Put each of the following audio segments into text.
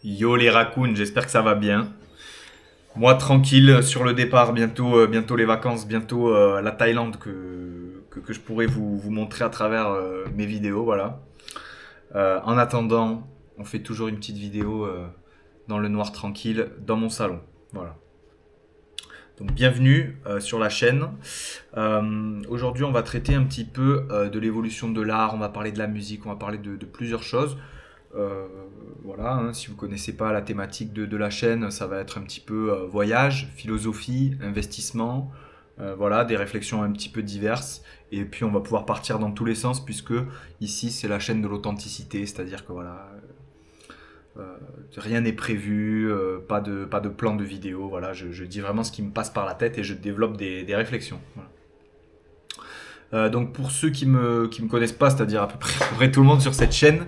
Yo les raccoons, j'espère que ça va bien. Moi tranquille sur le départ, bientôt les vacances, bientôt la Thaïlande que je pourrai vous montrer à travers mes vidéos, voilà. En attendant, on fait toujours une petite vidéo dans le noir tranquille, dans mon salon, voilà. Donc bienvenue sur la chaîne. Aujourd'hui on va traiter un petit peu de l'évolution de l'art, on va parler de la musique, on va parler de plusieurs choses. Euh, voilà, hein, si vous ne connaissez pas la thématique de la chaîne, ça va être un petit peu voyage, philosophie, investissement, voilà, des réflexions un petit peu diverses. Et puis on va pouvoir partir dans tous les sens puisque ici c'est la chaîne de l'authenticité, c'est-à-dire que voilà, euh, rien n'est prévu, pas de plan de vidéo, voilà, je dis vraiment ce qui me passe par la tête et je développe des réflexions. Voilà. Donc pour ceux qui me connaissent pas, c'est-à-dire à peu près tout le monde sur cette chaîne,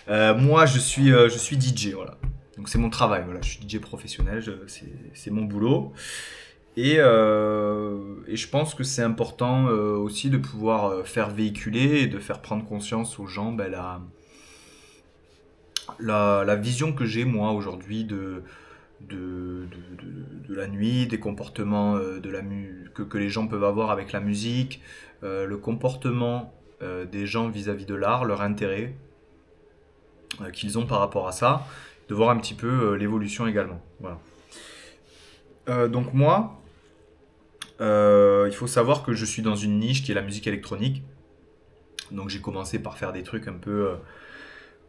moi je suis DJ, voilà. Donc c'est mon travail, voilà. Je suis DJ professionnel, c'est mon boulot. Et je pense que c'est important aussi de pouvoir faire véhiculer et de faire prendre conscience aux gens la vision que j'ai moi aujourd'hui de la nuit, des comportements que les gens peuvent avoir avec la musique, le comportement des gens vis-à-vis de l'art, leur intérêt qu'ils ont par rapport à ça, de voir un petit peu l'évolution également. Voilà. Donc moi, il faut savoir que je suis dans une niche qui est la musique électronique. Donc j'ai commencé par faire des trucs un peu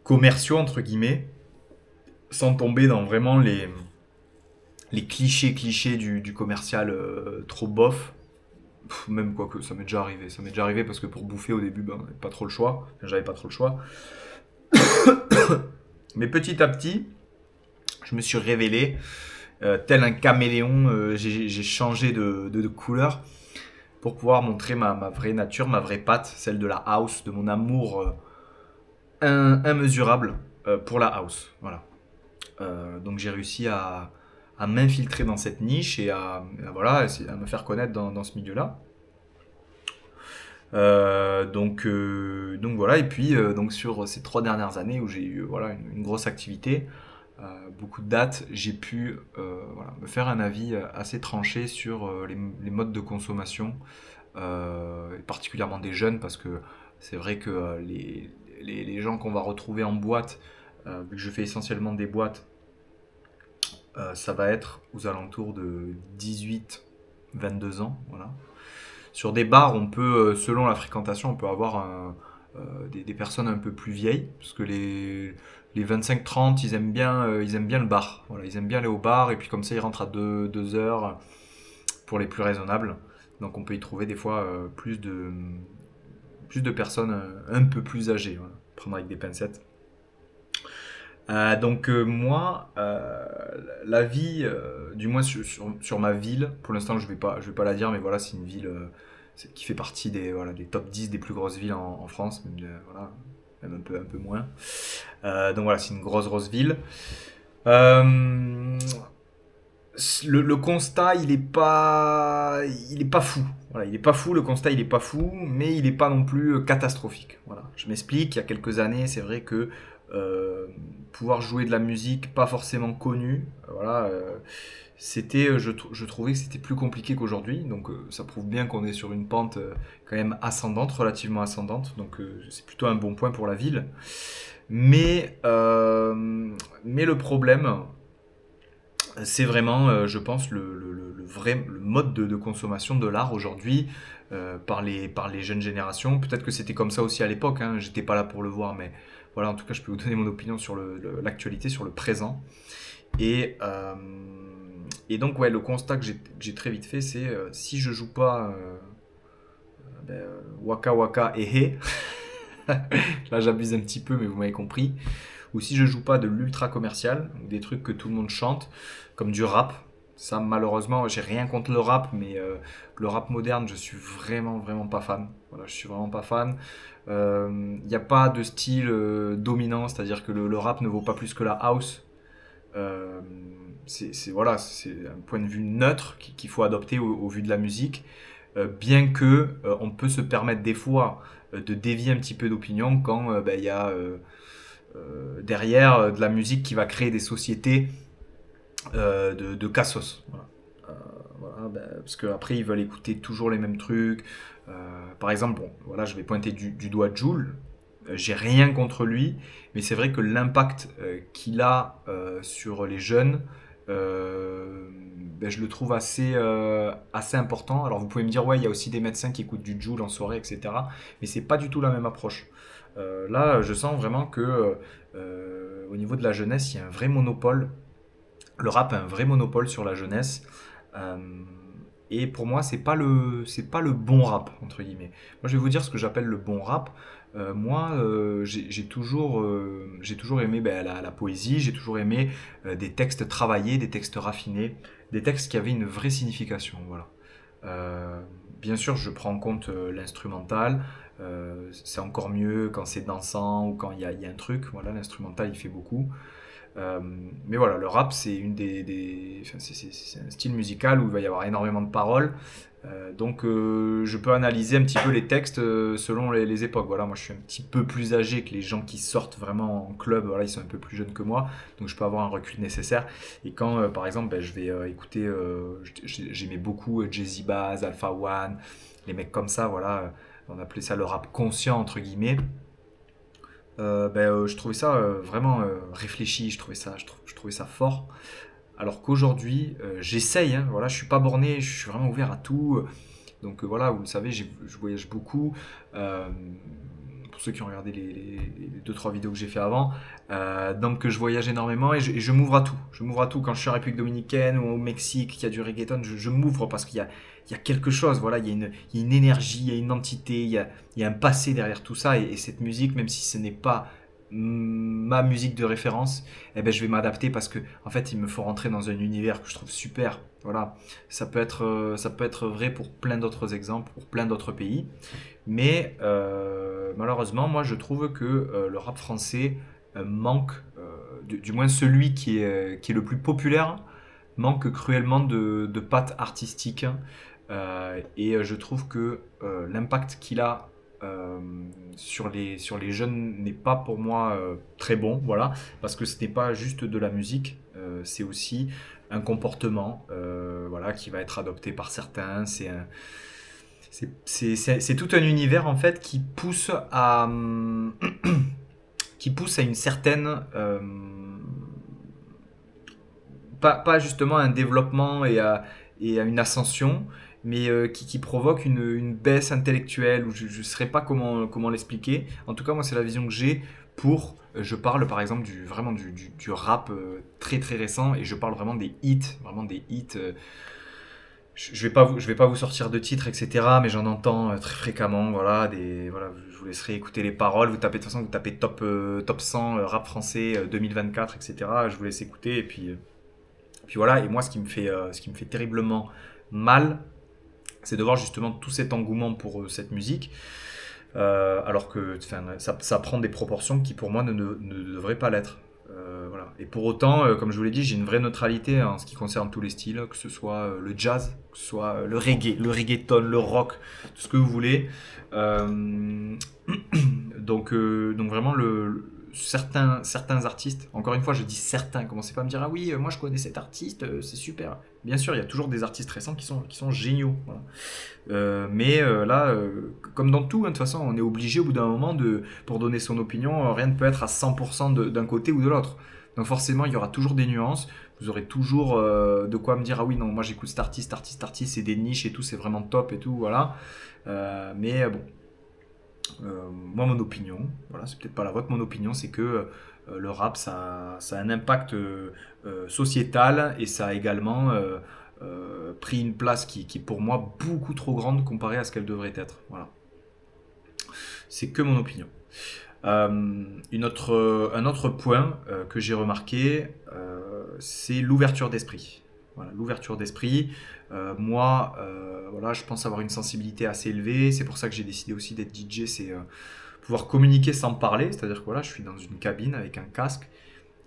commerciaux entre guillemets, sans tomber dans vraiment les clichés du commercial trop bof. Même quoi que ça m'est déjà arrivé. Ça m'est déjà arrivé parce que pour bouffer au début, ben, pas trop le choix. Enfin, j'avais pas trop le choix. Mais petit à petit, je me suis révélé tel un caméléon. J'ai changé de couleur pour pouvoir montrer ma vraie nature, ma vraie patte, celle de la house, de mon amour immesurable pour la house. Voilà. Donc j'ai réussi à m'infiltrer dans cette niche et voilà, à me faire connaître dans ce milieu-là. Donc voilà, et puis donc sur ces 3 dernières années où j'ai eu voilà, une grosse activité, beaucoup de dates, j'ai pu voilà, me faire un avis assez tranché sur les modes de consommation, et particulièrement des jeunes, parce que c'est vrai que les gens qu'on va retrouver en boîte, vu que je fais essentiellement des boîtes, ça va être aux alentours de 18-22 ans. Voilà. Sur des bars, on peut, selon la fréquentation, on peut avoir des personnes un peu plus vieilles, parce que les 25-30, ils aiment bien le bar. Voilà, ils aiment bien aller au bar, et puis comme ça, ils rentrent à 2 heures pour les plus raisonnables. Donc on peut y trouver des fois plus de personnes un peu plus âgées. Voilà. Prendre avec des pincettes. Donc moi, la vie, du moins sur ma ville, pour l'instant je vais pas la dire, mais voilà, c'est une ville qui fait partie voilà, des top 10 des plus grosses villes en France, même, voilà, même un peu moins. Donc voilà, c'est une grosse ville. Euh, le constat, il est pas fou. Voilà, il est pas fou, le constat, il est pas fou, mais il est pas non plus catastrophique. Voilà. Je m'explique, il y a quelques années, c'est vrai que euh, pouvoir jouer de la musique pas forcément connue, voilà, je trouvais que c'était plus compliqué qu'aujourd'hui. Donc ça prouve bien qu'on est sur une pente quand même ascendante, relativement ascendante. Donc c'est plutôt un bon point pour la ville. Mais le problème, c'est vraiment, je pense, le mode de consommation de l'art aujourd'hui par les jeunes générations. Peut-être que c'était comme ça aussi à l'époque, hein, j'étais pas là pour le voir, mais voilà, en tout cas, je peux vous donner mon opinion sur l'actualité, sur le présent. Et, euh, et donc, ouais, le constat que j'ai très vite fait, c'est si je joue pas Waka Waka et He, là j'abuse un petit peu, mais vous m'avez compris, ou si je joue pas de l'ultra commercial, des trucs que tout le monde chante, comme du rap. Ça, malheureusement, j'ai rien contre le rap, mais le rap moderne, je suis vraiment, vraiment pas fan. Voilà, je suis vraiment pas fan. Il n'y a pas de style dominant, c'est-à-dire que le rap ne vaut pas plus que la house. Euh, voilà, c'est un point de vue neutre qu'il faut adopter au vu de la musique, bien que on peut se permettre des fois de dévier un petit peu d'opinion quand ben, il y a derrière de la musique qui va créer des sociétés de cassos. Voilà. Voilà, parce qu'après, ils veulent écouter toujours les mêmes trucs. Par exemple, bon, voilà, je vais pointer du doigt Jul. J'ai rien contre lui, mais c'est vrai que l'impact qu'il a sur les jeunes, je le trouve assez important. Alors vous pouvez me dire, ouais, il y a aussi des médecins qui écoutent du Jul en soirée, etc. Mais c'est pas du tout la même approche. Là, je sens vraiment que au niveau de la jeunesse, il y a un vrai monopole. Le rap a un vrai monopole sur la jeunesse. Euh, et pour moi, c'est pas le bon rap, entre guillemets. Moi, je vais vous dire ce que j'appelle le bon rap. Moi, j'ai toujours aimé la poésie, j'ai toujours aimé des textes travaillés, des textes raffinés, des textes qui avaient une vraie signification. Voilà. Euh, Bien sûr, je prends en compte l'instrumental. C'est encore mieux quand c'est dansant ou quand il y a un truc. Voilà, l'instrumental, il fait beaucoup. Euh, mais voilà, le rap, c'est enfin, c'est un style musical où il va y avoir énormément de paroles. Donc, je peux analyser un petit peu les textes selon les époques. Voilà, moi, je suis un petit peu plus âgé que les gens qui sortent vraiment en club. Voilà, ils sont un peu plus jeunes que moi, donc je peux avoir un recul nécessaire. Et quand, par exemple, je vais écouter, j'aimais beaucoup Jay-Z Bass, Alpha One, les mecs comme ça. Voilà, on appelait ça le rap conscient entre guillemets. Je trouvais ça vraiment réfléchi, je trouvais ça fort. Alors qu'aujourd'hui, j'essaye, hein, voilà, je suis pas borné, je suis vraiment ouvert à tout. Donc voilà, vous le savez, je voyage beaucoup. Euh, pour ceux qui ont regardé les 2-3 vidéos que j'ai fait avant. Donc je voyage énormément et je m'ouvre à tout. Je m'ouvre à tout quand je suis en République Dominicaine ou au Mexique, qu'il y a du reggaeton, je m'ouvre parce qu'il y a quelque chose, voilà, il y a une énergie, il y a une entité, il y a un passé derrière tout ça. Et cette musique, même si ce n'est pas ma musique de référence, je vais m'adapter parce que en fait il me faut rentrer dans un univers que je trouve super. Voilà, ça peut être vrai pour plein d'autres exemples, pour plein d'autres pays. Mais malheureusement, moi je trouve que le rap français manque, du moins celui qui est le plus populaire, manque cruellement de pattes artistiques. Et je trouve que l'impact qu'il a euh, sur les jeunes n'est pas pour moi très bon, voilà, parce que ce n'est pas juste de la musique, c'est aussi un comportement, voilà, qui va être adopté par certains. C'est tout un univers en fait qui pousse à une certaine pas justement un développement et à une ascension, mais qui provoque une baisse intellectuelle, ou je ne saurais pas comment l'expliquer. En tout cas, moi, c'est la vision que j'ai pour. Je parle par exemple vraiment du rap très très récent, et je parle vraiment des hits, vraiment des hits. Je vais pas vous sortir de titres, etc. Mais j'en entends très fréquemment. Voilà, voilà, je vous laisserai écouter les paroles. Vous tapez de toute façon, vous tapez top 100 rap français 2024, etc. Je vous laisse écouter, et puis voilà. Et moi, ce qui me fait terriblement mal, c'est de voir justement tout cet engouement pour cette musique, alors que enfin, ça prend des proportions qui pour moi ne devraient pas l'être. Voilà. Et pour autant, comme je vous l'ai dit, j'ai une vraie neutralité en ce qui concerne tous les styles, que ce soit le jazz, que ce soit le reggae, le reggaeton, le rock, tout ce que vous voulez. Euh, donc vraiment, certains artistes, encore une fois, je dis certains, commencez pas à me dire, ah oui, moi je connais cet artiste, c'est super. Bien sûr, il y a toujours des artistes récents qui sont géniaux. Voilà. Mais là, comme dans tout, hein, de toute façon, on est obligé au bout d'un moment pour donner son opinion, rien ne peut être à 100% d'un côté ou de l'autre. Donc forcément, il y aura toujours des nuances. Vous aurez toujours de quoi me dire, ah oui, non, moi j'écoute cet artiste, c'est des niches et tout, c'est vraiment top et tout, voilà. Mais bon, moi, mon opinion, voilà, c'est peut-être pas la vôtre, mon opinion, c'est que le rap, ça a un impact sociétal, et ça a également pris une place qui est pour moi beaucoup trop grande comparée à ce qu'elle devrait être. Voilà. C'est que mon opinion. Un autre point que j'ai remarqué, c'est l'ouverture d'esprit. Voilà, l'ouverture d'esprit. Moi, voilà, je pense avoir une sensibilité assez élevée. C'est pour ça que j'ai décidé aussi d'être DJ. C'est pouvoir communiquer sans parler. C'est-à-dire que voilà, je suis dans une cabine avec un casque.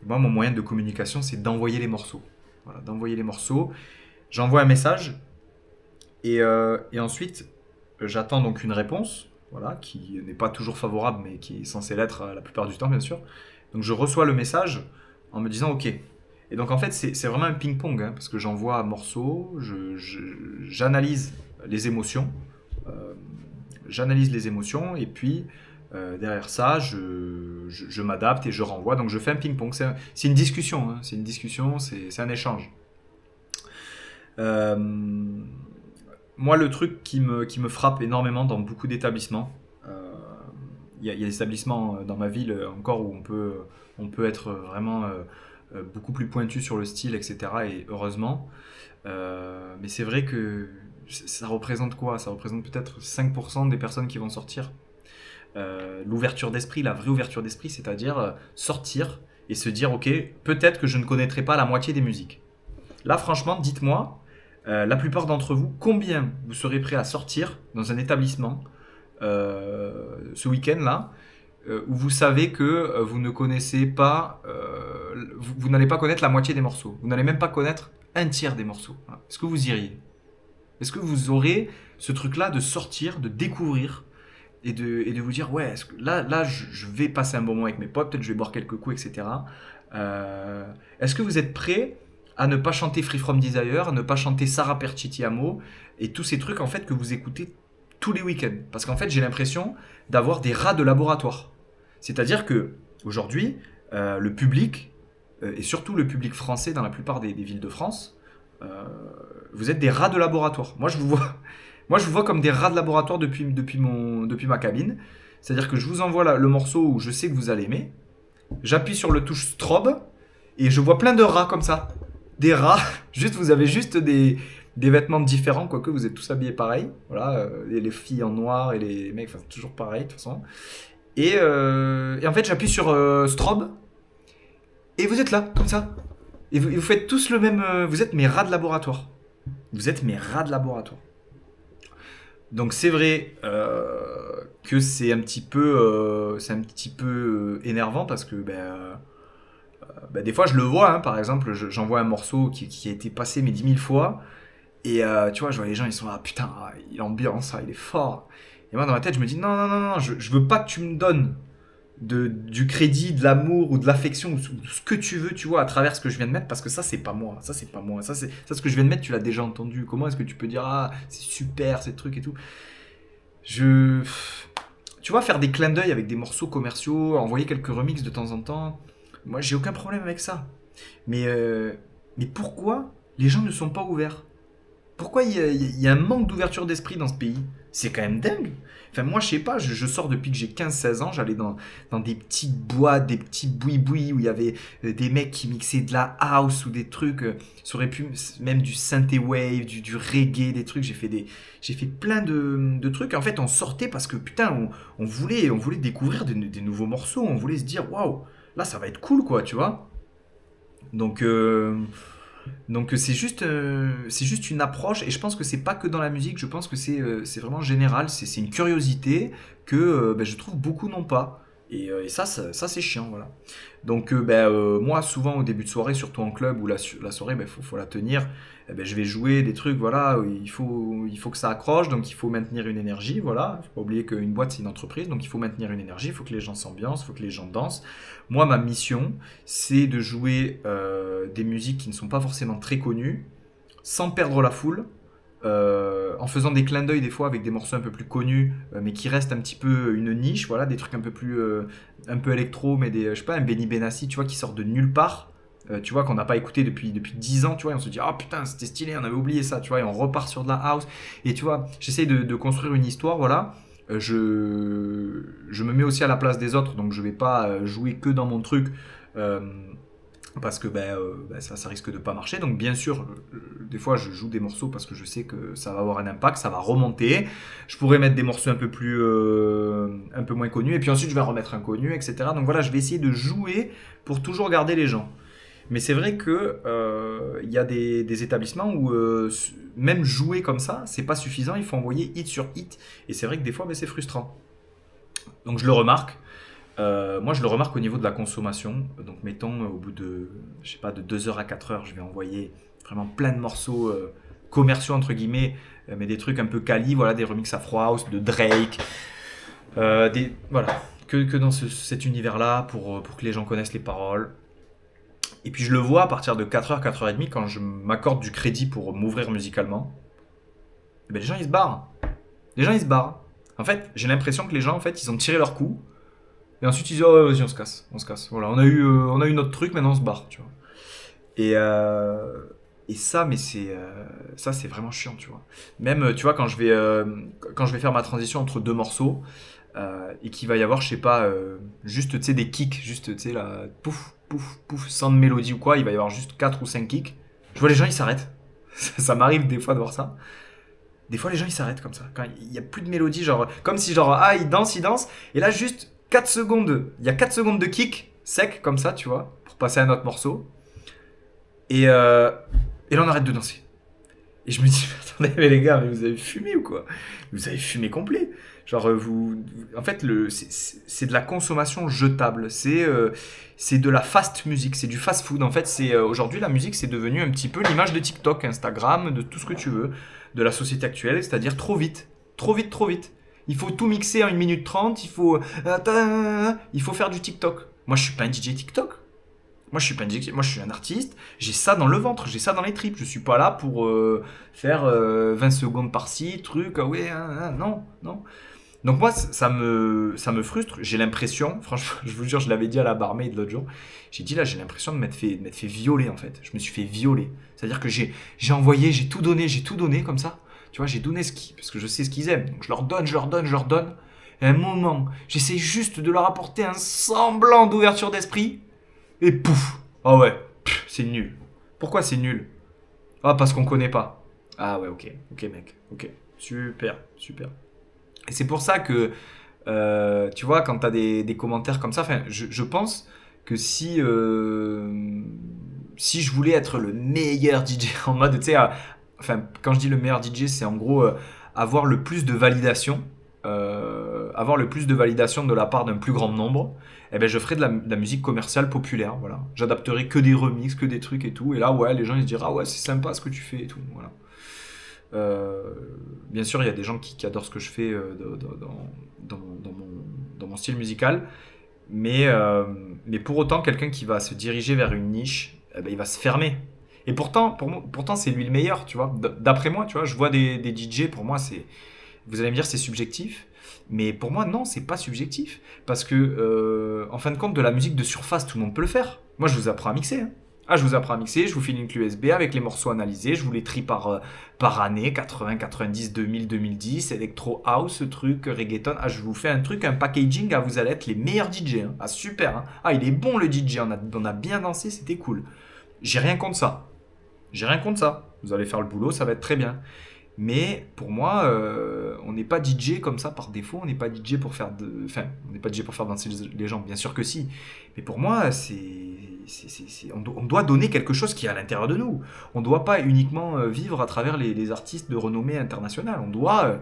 Et moi, mon moyen de communication, c'est d'envoyer les morceaux. Voilà, d'envoyer les morceaux. J'envoie un message, et ensuite, j'attends donc une réponse, voilà, qui n'est pas toujours favorable, mais qui est censée l'être la plupart du temps, bien sûr. Donc je reçois le message en me disant OK. Et donc en fait, c'est vraiment un ping-pong, hein, parce que j'envoie un morceau, j'analyse les émotions, euh, et puis derrière ça, je m'adapte et je renvoie. Donc je fais un ping-pong. C'est une discussion, hein, c'est une discussion, c'est un échange. Euh, Moi, le truc qui me frappe énormément dans beaucoup d'établissements, il y a des établissements dans ma ville encore où on peut être vraiment beaucoup plus pointu sur le style, etc. Et heureusement. Mais c'est vrai que ça représente quoi? Ça représente peut-être 5% des personnes qui vont sortir. L'ouverture d'esprit, la vraie ouverture d'esprit, c'est-à-dire sortir et se dire, ok, peut-être que je ne connaîtrai pas la moitié des musiques. Là, franchement, dites-moi, la plupart d'entre vous, combien vous serez prêt à sortir dans un établissement ce week-end-là, où vous savez que vous ne connaissez pas, vous n'allez pas connaître la moitié des morceaux, vous n'allez même pas connaître un tiers des morceaux. Voilà. Est-ce que vous iriez? Est-ce que vous aurez ce truc-là de sortir, de découvrir et de vous dire, ouais, là je vais passer un bon moment avec mes potes, peut-être je vais boire quelques coups, etc. Est-ce que vous êtes prêt à ne pas chanter Free From Desire, à ne pas chanter Sarah Perchitiamo et tous ces trucs en fait que vous écoutez tous les week-ends? Parce qu'en fait, j'ai l'impression d'avoir des rats de laboratoire. C'est-à-dire que aujourd'hui, le public, et surtout le public français dans la plupart des villes de France, vous êtes des rats de laboratoire. Moi, je vous vois comme des rats de laboratoire depuis ma cabine. C'est-à-dire que je vous envoie le morceau où je sais que vous allez aimer. J'appuie sur le touche strobe et je vois plein de rats comme ça. Des rats. Vous avez juste des vêtements différents, quoique vous êtes tous habillés pareil. Voilà, les filles en noir et les mecs, enfin, toujours pareil de toute façon. Et en fait, j'appuie sur strobe et vous êtes là, comme ça. Et vous faites tous le même. Vous êtes mes rats de laboratoire. Vous êtes mes rats de laboratoire. Donc c'est vrai que c'est un petit peu énervant parce que des fois je le vois, hein, par exemple j'envoie un morceau qui a été passé mais 10 000 fois et tu vois je vois les gens ils sont là putain il ambiance ça il est fort et moi dans ma tête je me dis non non non non je veux pas que tu me donnes du crédit, de l'amour ou de l'affection ou ce que tu veux, tu vois, à travers ce que je viens de mettre, parce que ça, c'est pas moi. Ça, c'est pas moi. Ça, ce que je viens de mettre, tu l'as déjà entendu. Comment est-ce que tu peux dire, ah, c'est super, ces trucs et tout. Je. Tu vois, faire des clins d'œil avec des morceaux commerciaux, envoyer quelques remixes de temps en temps, moi, j'ai aucun problème avec ça. Mais pourquoi les gens ne sont pas ouverts? Pourquoi il y a un manque d'ouverture d'esprit dans ce pays? C'est quand même dingue. Enfin, moi, je sais pas, je sors depuis que j'ai 15-16 ans, j'allais dans des petites boîtes, des petits boui-boui où il y avait des mecs qui mixaient de la house ou des trucs, ça aurait pu même du synthé wave, du reggae, des trucs. J'ai fait plein de trucs. En fait, on sortait parce que putain, on voulait découvrir des nouveaux morceaux, on voulait se dire waouh, là, ça va être cool, quoi, tu vois. Donc, c'est juste une approche et je pense que c'est pas que dans la musique, je pense que c'est vraiment général, c'est une curiosité que je trouve beaucoup n'ont pas. Et ça, c'est chiant, voilà. Donc moi souvent au début de soirée, surtout en club où la soirée faut la tenir, je vais jouer des trucs voilà, où il faut que ça accroche, donc il faut maintenir une énergie, voilà. Faut pas oublier qu'une boîte c'est une entreprise, donc il faut maintenir une énergie, il faut que les gens s'ambiancent, il faut que les gens dansent. Moi ma mission c'est de jouer des musiques qui ne sont pas forcément très connues, sans perdre la foule, en faisant des clins d'œil des fois avec des morceaux un peu plus connus, mais qui restent un petit peu une niche, voilà, des trucs un peu électro, mais je sais pas, un Benny Benassi, tu vois, qui sort de nulle part, tu vois, qu'on n'a pas écouté depuis 10 ans, tu vois, et on se dit, ah putain, c'était stylé, on avait oublié ça, tu vois, et on repart sur de la house, et tu vois, j'essaye de construire une histoire, voilà. Je me mets aussi à la place des autres, donc je vais pas jouer que dans mon truc. euh, Parce que ça risque de pas marcher. Donc bien sûr, des fois je joue des morceaux parce que je sais que ça va avoir un impact, ça va remonter. Je pourrais mettre des morceaux un peu moins connus, et puis ensuite je vais en remettre un connu, etc. Donc voilà, je vais essayer de jouer pour toujours garder les gens. Mais c'est vrai que il y a des établissements où même jouer comme ça, c'est pas suffisant. Il faut envoyer hit sur hit, et c'est vrai que des fois, c'est frustrant. Donc je le remarque. Moi, je le remarque au niveau de la consommation. Donc, mettons, au bout de, je sais pas, de 2 heures à 4 heures, je vais envoyer vraiment plein de morceaux commerciaux, entre guillemets, mais des trucs un peu quali, voilà, des remixes Afro House, de Drake, voilà, que dans cet univers-là pour que les gens connaissent les paroles. Et puis je le vois à partir de 4h, 4h30, quand je m'accorde du crédit pour m'ouvrir musicalement, eh ben, les gens ils se barrent. Les gens ils se barrent. En fait, j'ai l'impression que les gens, en fait, ils ont tiré leur coup. Et ensuite ils disent, oh vas-y, on se casse, on se casse. Voilà, on a eu notre truc, maintenant on se barre, tu vois. Et, euh, et ça, mais ça, c'est vraiment chiant, tu vois. Même, tu vois, quand je vais faire ma transition entre deux morceaux, et qu'il va y avoir, je sais pas, juste, tu sais, des kicks, juste, tu sais, là, pouf, pouf, pouf, sans de mélodie ou quoi, il va y avoir juste 4 ou 5 kicks. Je vois les gens, ils s'arrêtent. Ça m'arrive des fois de voir ça. Des fois, les gens, ils s'arrêtent comme ça. Quand il y a plus de mélodie, genre, comme si, genre, ah, ils dansent, et là, juste 4 secondes, il y a 4 secondes de kick, sec, comme ça, tu vois, pour passer à un autre morceau. Et là, on arrête de danser. Et je me dis, attendez, mais les gars, mais vous avez fumé ou quoi? Vous avez fumé complet. Genre, en fait, c'est de la consommation jetable. C'est de la fast music, c'est du fast food. En fait, aujourd'hui, la musique, c'est devenu un petit peu l'image de TikTok, Instagram, de tout ce que tu veux, de la société actuelle, c'est-à-dire trop vite. Trop vite, trop vite. Il faut tout mixer en 1 minute 30, il faut faire du TikTok. Moi, je suis pas un DJ TikTok. Moi, je suis pas un DJ, moi, je suis un artiste. J'ai ça dans le ventre, j'ai ça dans les tripes. Je suis pas là pour faire 20 secondes par-ci, truc. Ah ouais, non, non. Donc moi, ça me frustre. J'ai l'impression, franchement, je vous jure, je l'avais dit à la barmaid l'autre jour. J'ai dit là, j'ai l'impression de m'être fait violer en fait. Je me suis fait violer. C'est-à-dire que j'ai envoyé, j'ai tout donné comme ça. Tu vois, j'ai donné parce que je sais ce qu'ils aiment. Donc je leur donne, je leur donne, je leur donne. Et à un moment, j'essaie juste de leur apporter un semblant d'ouverture d'esprit. Et pouf! Ah ouais, c'est nul. Pourquoi c'est nul? Ah, parce qu'on connaît pas. Ah ouais, ok mec, ok. Super, super. Et c'est pour ça que, tu vois, quand t'as des commentaires comme ça, enfin, je pense que si je voulais être le meilleur DJ en mode, tu sais, enfin, quand je dis le meilleur DJ, c'est en gros avoir le plus de validation, de la part d'un plus grand nombre, eh ben je ferais de la musique commerciale populaire, voilà. J'adapterais que des remixes, que des trucs et tout, et là, ouais, les gens ils se diraient, ah ouais, c'est sympa ce que tu fais et tout, voilà. Euh, Bien sûr, il y a des gens qui adorent ce que je fais dans mon style musical, mais pour autant, quelqu'un qui va se diriger vers une niche, eh ben, il va se fermer. Et pourtant, pourtant c'est lui le meilleur, tu vois. D'après moi, tu vois, je vois des DJ, pour moi, vous allez me dire, c'est subjectif. Mais pour moi, non, c'est pas subjectif. Parce que, en fin de compte, de la musique de surface, tout le monde peut le faire. Moi, je vous apprends à mixer, hein. Ah, je vous apprends à mixer, je vous file une clé USB avec les morceaux analysés, je vous les trie par année, 80, 90, 2000, 2010, Electro House, truc, reggaeton. Ah, je vous fais un truc, un packaging, ah, vous allez être les meilleurs DJ, hein. Ah, super, hein. Ah, il est bon le DJ, on a bien dansé, c'était cool. J'ai rien contre ça. J'ai rien contre ça. Vous allez faire le boulot, ça va être très bien. Mais pour moi, on n'est pas DJ comme ça par défaut. On n'est pas DJ pour faire enfin, on n'est pas DJ pour faire danser les gens. Bien sûr que si. Mais pour moi, on doit donner quelque chose qui est à l'intérieur de nous. On ne doit pas uniquement vivre à travers les artistes de renommée internationale. On doit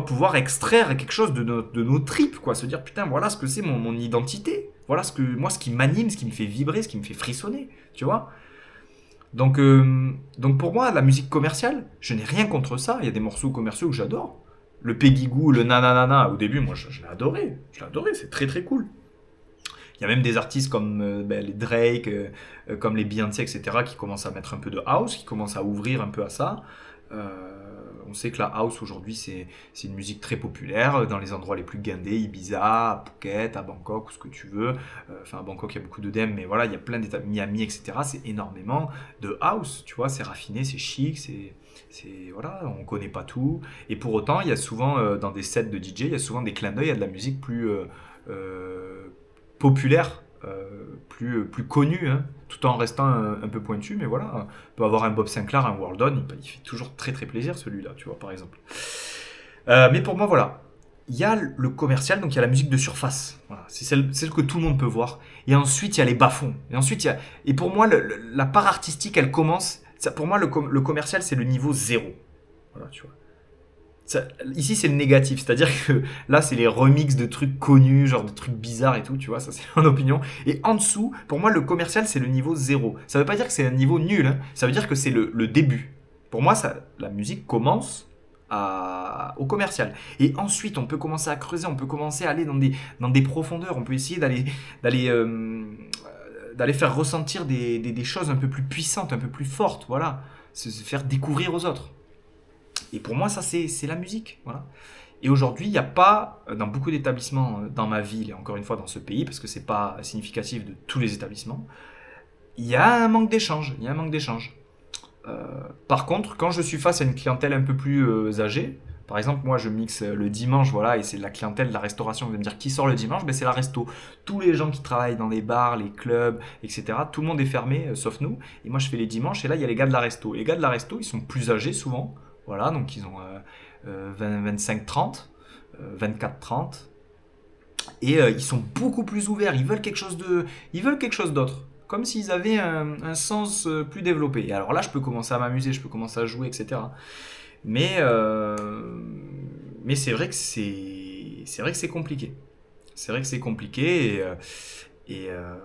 pouvoir extraire quelque chose de nos tripes, quoi. Se dire, putain, voilà ce que c'est mon identité. Voilà ce qui m'anime, ce qui me fait vibrer, ce qui me fait frissonner. Tu vois? Donc pour moi, la musique commerciale, je n'ai rien contre ça. Il y a des morceaux commerciaux que j'adore. Le Peggy Goo, le Nananana, au début, moi, je l'ai adoré. Je l'ai adoré, c'est très très cool. Il y a même des artistes comme les Drake, comme les Beyoncé, etc., qui commencent à mettre un peu de house, qui commencent à ouvrir un peu à ça. On sait que la house aujourd'hui c'est une musique très populaire dans les endroits les plus guindés, Ibiza, à Phuket, à Bangkok, ou ce que tu veux. Enfin à Bangkok il y a beaucoup d'EDM, mais voilà il y a plein d'états, Miami, etc. C'est énormément de house, tu vois, c'est raffiné, c'est chic, voilà, on connaît pas tout. Et pour autant il y a souvent dans des sets de DJ, il y a souvent des clins d'œil à de la musique plus populaire, plus connu, hein, tout en restant un peu pointu, mais voilà, on peut avoir un Bob Sinclair, un Worldon, il fait toujours très très plaisir celui-là, tu vois, par exemple. Mais pour moi, voilà, il y a le commercial, donc il y a la musique de surface, voilà, c'est celle que tout le monde peut voir, et ensuite il y a les bas-fonds, et ensuite et pour moi, la part artistique, elle commence, pour moi, le commercial, c'est le niveau 0, voilà, tu vois. Ici c'est le négatif, c'est-à-dire que là c'est les remixes de trucs connus, genre de trucs bizarres et tout, tu vois, ça c'est mon opinion. Et en dessous, pour moi le commercial c'est le niveau 0. Ça veut pas dire que c'est un niveau nul, hein. Ça veut dire que c'est le début. Pour moi la musique commence au commercial. Et ensuite, on peut commencer à creuser, on peut commencer à aller dans des profondeurs, on peut essayer d'aller, d'aller faire ressentir des choses un peu plus puissantes, un peu plus fortes, voilà. Se faire découvrir aux autres. Et pour moi, ça, c'est la musique, voilà. Et aujourd'hui, il n'y a pas, dans beaucoup d'établissements dans ma ville, et encore une fois dans ce pays, parce que c'est pas significatif de tous les établissements, il y a un manque d'échange. Il y a un manque d'échange. Par contre, quand je suis face à une clientèle un peu plus âgée, par exemple, moi je mixe le dimanche, voilà, et c'est la clientèle de la restauration. Vous allez me dire qui sort le dimanche? Ben, c'est la resto. Tous les gens qui travaillent dans les bars, les clubs, etc., tout le monde est fermé, sauf nous. Et moi je fais les dimanches, et là il y a les gars de la resto. Les gars de la resto, ils sont plus âgés souvent, voilà, donc ils ont 25, 30, 24, 30, et ils sont beaucoup plus ouverts. Ils veulent quelque chose d'autre. Comme s'ils avaient un sens plus développé. Et alors là, je peux commencer à m'amuser, je peux commencer à jouer, etc. Mais, euh, mais c'est vrai que c'est compliqué. C'est vrai que c'est compliqué et, euh,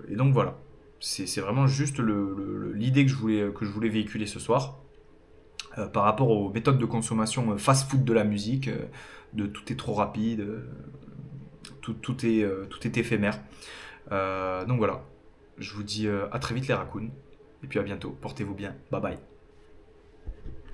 et donc voilà. C'est vraiment juste l'idée que je voulais véhiculer ce soir par rapport aux méthodes de consommation fast-food de la musique, de tout est trop rapide, tout est éphémère. Donc voilà, je vous dis à très vite les raccoons, et puis à bientôt, portez-vous bien, bye bye.